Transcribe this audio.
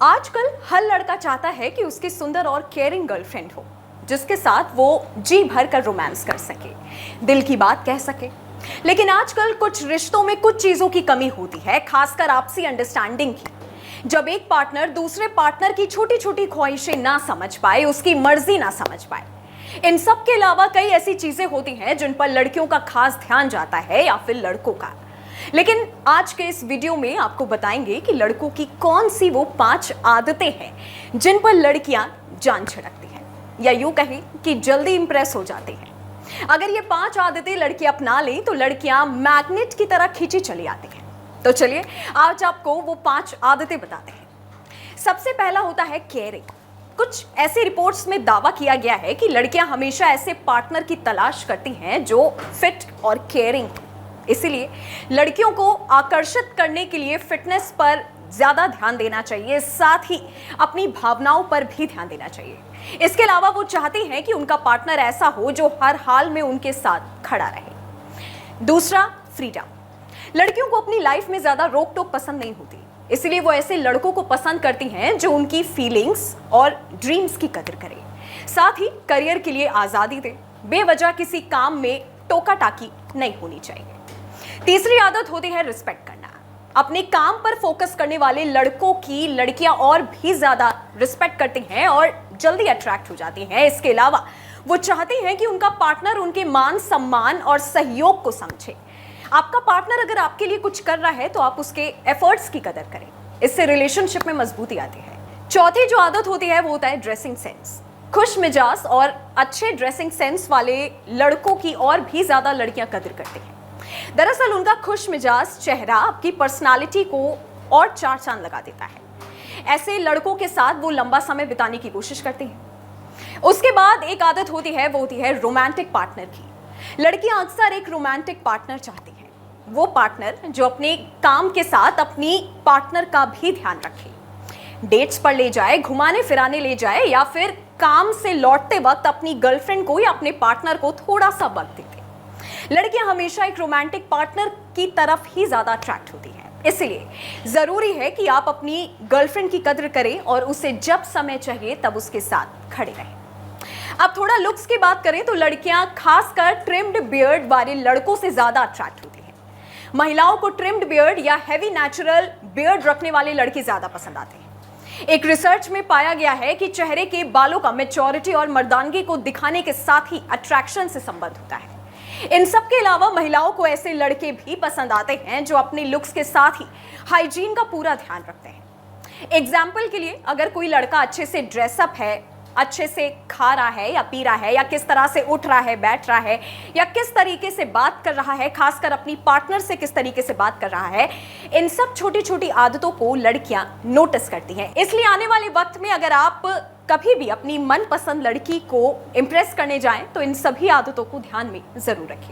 आजकल हर लड़का चाहता है कि उसकी सुंदर और केयरिंग गर्लफ्रेंड हो, जिसके साथ वो जी भर कर रोमांस कर सके, दिल की बात कह सके। लेकिन आजकल कुछ रिश्तों में कुछ चीजों की कमी होती है, खासकर आपसी अंडरस्टैंडिंग की। जब एक पार्टनर दूसरे पार्टनर की छोटी छोटी ख्वाहिशें ना समझ पाए, उसकी मर्जी ना समझ पाए। इन सब के अलावा कई ऐसी चीजें होती हैं जिन पर लड़कियों का खास ध्यान जाता है या फिर लड़कों का। लेकिन आज के इस वीडियो में आपको बताएंगे कि लड़कों की कौन सी वो 5 आदतें हैं जिन पर लड़कियां जान छिड़कती हैं, या यूं कहें कि जल्दी इंप्रेस हो जाती हैं। अगर ये 5 आदतें लड़कियां अपना लें तो लड़कियां मैग्नेट की तरह खींची चली आती हैं। तो चलिए आज आपको वो 5 आदतें बताते हैं। सबसे पहला होता है केयरिंग। कुछ ऐसी रिपोर्ट्स में दावा किया गया है कि लड़कियां हमेशा ऐसे पार्टनर की तलाश करती हैं जो फिट और केयरिंग हो। इसीलिए लड़कियों को आकर्षित करने के लिए फिटनेस पर ज्यादा ध्यान देना चाहिए, साथ ही अपनी भावनाओं पर भी ध्यान देना चाहिए। इसके अलावा वो चाहती हैं कि उनका पार्टनर ऐसा हो जो हर हाल में उनके साथ खड़ा रहे। दूसरा, फ्रीडम। लड़कियों को अपनी लाइफ में ज्यादा रोक टोक पसंद नहीं होती, इसलिए वो ऐसे लड़कों को पसंद करती हैं जो उनकी फीलिंग्स और ड्रीम्स की कदर करें, साथ ही करियर के लिए आजादी दे। बेवजह किसी काम में टोका टाकी नहीं होनी चाहिए। तीसरी आदत होती है रिस्पेक्ट करना। अपने काम पर फोकस करने वाले लड़कों की लड़कियां और भी ज्यादा रिस्पेक्ट करती हैं और जल्दी अट्रैक्ट हो जाती हैं। इसके अलावा वो चाहती हैं कि उनका पार्टनर उनके मान सम्मान और सहयोग को समझे। आपका पार्टनर अगर आपके लिए कुछ कर रहा है तो आप उसके एफर्ट्स की कदर करें, इससे रिलेशनशिप में मजबूती आती है। चौथी जो आदत होती है वो होता है ड्रेसिंग सेंस। खुश मिजाज और अच्छे ड्रेसिंग सेंस वाले लड़कों की और भी ज्यादा लड़कियां कदर करती हैं। दरअसल उनका खुश मिजाज चेहरा आपकी पर्सनालिटी को और 4 चांद लगा देता है। ऐसे लड़कों के साथ वो लंबा समय बिताने की कोशिश करती हैं। उसके बाद एक आदत होती है, वो होती है रोमांटिक पार्टनर की। लड़कियां अक्सर एक रोमांटिक पार्टनर चाहती हैं, वो पार्टनर जो अपने काम के साथ अपनी पार्टनर का भी ध्यान रखे, डेट्स पर ले जाए, घुमाने फिराने ले जाए, या फिर काम से लौटते वक्त अपनी गर्लफ्रेंड को या अपने पार्टनर को थोड़ा सा वक्त देते। लड़कियां हमेशा एक रोमांटिक पार्टनर की तरफ ही ज्यादा अट्रैक्ट होती हैं, इसलिए जरूरी है कि आप अपनी गर्लफ्रेंड की कद्र करें और उसे जब समय चाहिए तब उसके साथ खड़े रहें। अब थोड़ा लुक्स की बात करें तो लड़कियां खासकर ट्रिम्ड बियर्ड वाले लड़कों से ज्यादा अट्रैक्ट होती हैं। महिलाओं को ट्रिम्ड बियर्ड या हैवी नेचुरल बियर्ड रखने वाले लड़के ज्यादा पसंद आते हैं। एक रिसर्च में पाया गया है कि चेहरे के बालों का मैच्योरिटी और मर्दानगी को दिखाने के साथ ही अट्रैक्शन से संबंध होता है। इन सब के अलावा महिलाओं को ऐसे लड़के भी पसंद आते हैं जो अपनी लुक्स के साथ ही हाइजीन का पूरा ध्यान रखते हैं। एग्जाम्पल के लिए, अगर कोई लड़का अच्छे से ड्रेसअप है, अच्छे से खा रहा है या पी रहा है, या किस तरह से उठ रहा है, बैठ रहा है, या किस तरीके से बात कर रहा है, खासकर अपनी पार्टनर से किस तरीके से बात कर रहा है, इन सब छोटी छोटी आदतों को लड़कियां नोटिस करती हैं। इसलिए आने वाले वक्त में अगर आप कभी भी अपनी मनपसंद लड़की को इंप्रेस करने जाएं तो इन सभी आदतों को ध्यान में जरूर रखें।